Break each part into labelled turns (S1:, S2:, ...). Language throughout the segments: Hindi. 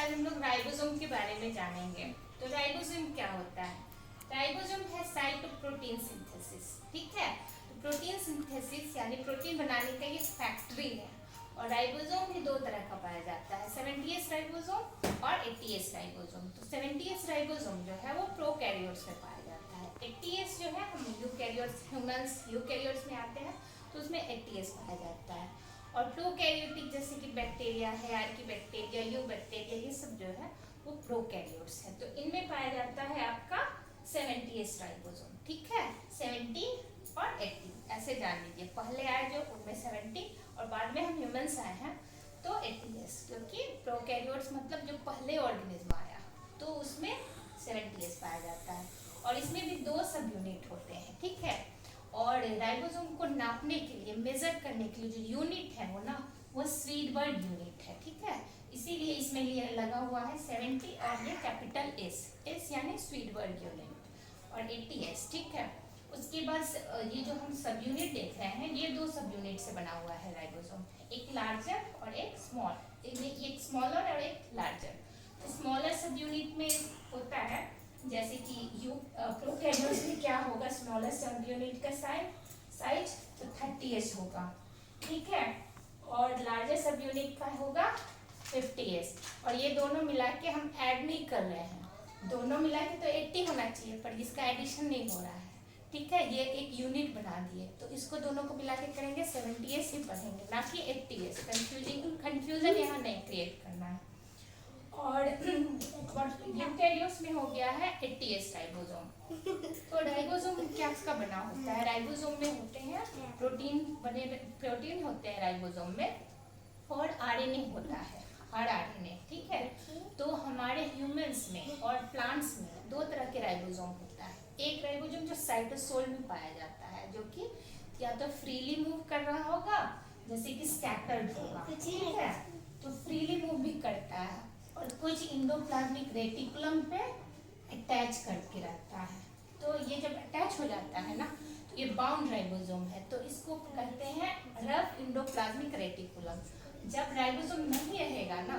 S1: आज हम लोग राइबोसोम के बारे में जानेंगे। तो राइबोसोम क्या होता है? राइबोसोम है साइट ऑफ प्रोटीन सिंथेसिस। ठीक है, तो प्रोटीन सिंथेसिस यानी प्रोटीन बनाने का ये फैक्ट्री है। और राइबोसोम भी दो तरह का पाया जाता है, 70S राइबोसोम और 80S राइबोसोम। तो 70S राइबोसोम जो है वो प्रोकैरियोट्स में पाया जाता है। 80S जो है हम यूकैरियोट्स, ह्यूमंस यूकैरियोट्स में आते हैं, तो उसमें 80S पाया जाता है। और प्रोकैरियोटिक जैसे कि बैक्टीरिया है, आर्कीबैक्टीरिया, यूबैक्टीरिया, ये सब जो है वो प्रोकैरियोट्स है। तो इनमें पाया जाता है आपका 70S राइबोसोम। ठीक है, 70 और 80 ऐसे जान लीजिए। पहले आए जो उनमें 70 और बाद में हम ह्यूमंस आए हैं तो 80S, क्योंकि प्रोकैरियोट्स मतलब जो पहले ऑर्गेनिज्म आया तो उसमें 70S पाया जाता है। और इसमें भी दो सब यूनिट होते हैं। ठीक है, और राइबोसोम को नापने के लिए, मेजर करने के लिए जो यूनिट है वो ना, वो स्वीडबर्ग यूनिट है। ठीक है, इसीलिए इसमें लिए लगा हुआ है 70 और ये कैपिटल एस यानी स्वीडबर्ग यूनिट और 80S। ठीक है, उसके बाद ये जो हम सब यूनिट देख रहे हैं ये दो सब यूनिट से बना हुआ है राइबोसोम, एक लार्जर और एक स्मॉल, एक स्मॉलर और एक लार्जर। तो स्मॉलर सब यूनिट में होता है जैसे कि प्रोकैरियोट्स में क्या होगा, स्मॉलर सब यूनिट का साइज तो 30S होगा। ठीक है, और लार्जर सब यूनिट का होगा 50S। और ये दोनों मिला के हम ऐड नहीं कर रहे हैं, दोनों मिला के तो 80 होना चाहिए, पर इसका एडिशन नहीं हो रहा है। ठीक है, ये एक यूनिट बना दिए, तो इसको दोनों को मिला के करेंगे 70S ही पढ़ेंगे, ना कि 80S। कंफ्यूजन यहाँ नहीं क्रिएट करना है। और यूकैरियोट्स में हो गया है 80S राइबोसोम। तो राइबोसोम क्या का बना होता है? राइबोसोम में होते हैं प्रोटीन होते हैं राइबोसोम में, और आरएनए होता है, आरएनए। ठीक है, तो हमारे ह्यूमंस में और प्लांट्स में दो तरह के राइबोसोम होता है। एक राइबोसोम जो साइटोसोल में पाया जाता है, जो कि या तो फ्रीली मूव कर रहा होगा जैसे कि स्कैटर्ड होगा। ठीक है, तो फ्रीली मूव भी करता है, और कुछ इंडोप्लाज्मिक रेटिकुलम पे अटैच करके रखता है। तो ये जब अटैच हो जाता है ना, तो ये बाउंड राइबोसोम है, तो इसको कहते हैं रफ इंडोप्लाज्मिक रेटिकुलम। जब राइबोसोम नहीं रहेगा ना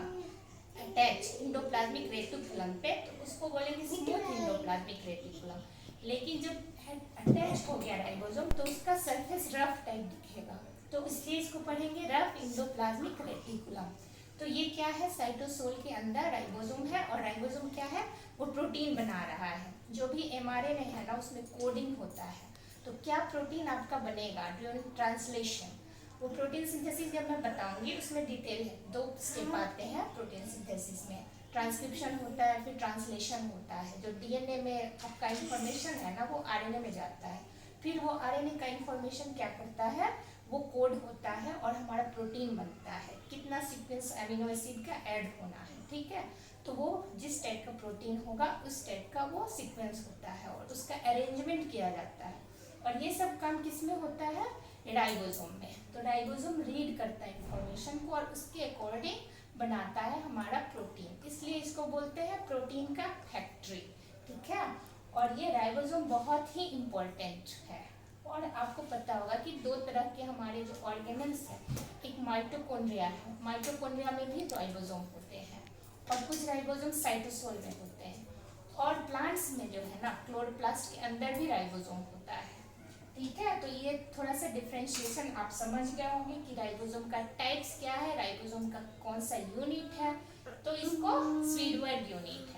S1: अटैच इंडोप्लाज्मिक रेटिकुलम पे, तो उसको बोलेंगे स्मूथ इंडोप्लाज्मिक रेटिकुलम। लेकिन जब अटैच हो गया राइबोसोम तो उसका सरफेस रफ टाइप दिखेगा, तो इसलिए इसको पढ़ेंगे रफ इंडोप्लाज्मिक रेटिकुलम। तो ये क्या है, साइटोसोल के अंदर राइबोसोम है, और राइबोसोम क्या है, वो प्रोटीन बना रहा है। जो भी एमआरएनए है ना उसमें कोडिंग होता है। तो क्या प्रोटीन आपका बनेगा ड्यूरिंग ट्रांसलेशन, वो प्रोटीन सिंथेसिस जब मैं बताऊंगी उसमें डिटेल है। दो स्टेप आते हैं प्रोटीन सिंथेसिस में, ट्रांसक्रिप्शन होता है, फिर ट्रांसलेशन होता है। जो डीएनए में आपका इंफॉर्मेशन है ना वो आरएनए में जाता है, फिर वो आरएनए का इंफॉर्मेशन क्या करता है, वो कोड होता है और हमारा प्रोटीन बनता है। कितना सीक्वेंस एमिनो एसिड का ऐड होना है। ठीक है, तो वो जिस टाइप का प्रोटीन होगा उस टाइप का वो सीक्वेंस होता है और उसका अरेंजमेंट किया जाता है। और ये सब काम किस में होता है, राइबोसोम में। तो राइबोसोम रीड करता है इंफॉर्मेशन को और उसके अकॉर्डिंग बनाता है हमारा प्रोटीन, इसलिए इसको बोलते हैं प्रोटीन का फैक्ट्री। ठीक है, और ये राइबोसोम बहुत ही इम्पोर्टेंट है। और आपको पता होगा कि दो तरह के हमारे जो ऑर्गेनल्स हैं, एक माइटोकॉन्ड्रिया है, माइटोकॉन्ड्रिया में भी राइबोसोम होते हैं, और कुछ राइबोसोम साइटोसोल में होते हैं। और प्लांट्स में जो है ना क्लोरोप्लास्ट के अंदर भी राइबोसोम होता है। ठीक है, तो ये थोड़ा सा डिफ्रेंशिएशन आप समझ गए होंगे कि राइबोसोम का टाइप्स क्या है, राइबोसोम का कौन सा यूनिट है। तो इसको स्वीडबर्ग यूनिट